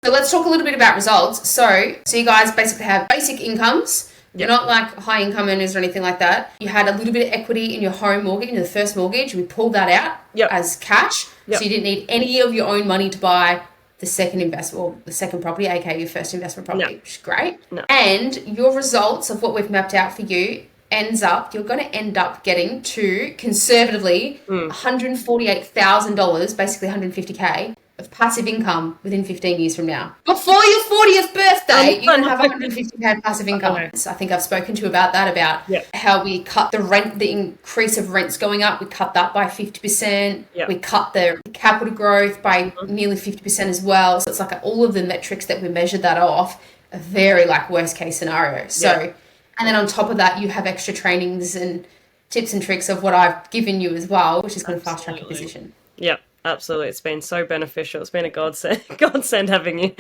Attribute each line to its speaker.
Speaker 1: So let's talk a little bit about results. So you guys basically have basic incomes. You're not like high income earners or anything like that. You had a little bit of equity in your home mortgage, in the first mortgage. We pulled that out as cash. So you didn't need any of your own money to buy the second investment or the second property, aka your first investment property, which is great. And your results of what we've mapped out for you you're going to end up getting to conservatively $148,000, basically $150K of passive income within 15 years from now. Before your 40th birthday, you're going to have $150K passive income. So I think I've spoken to you about that, about how we cut the rent, the increase of rents going up. We cut that by 50%. We cut the capital growth by nearly 50% as well. So it's like all of the metrics that we measured that off are very like worst case scenario. So, and then on top of that, you have extra trainings and tips and tricks of what I've given you as well, which is going to fast track your position.
Speaker 2: Yep. Absolutely. It's been so beneficial. It's been a godsend having you.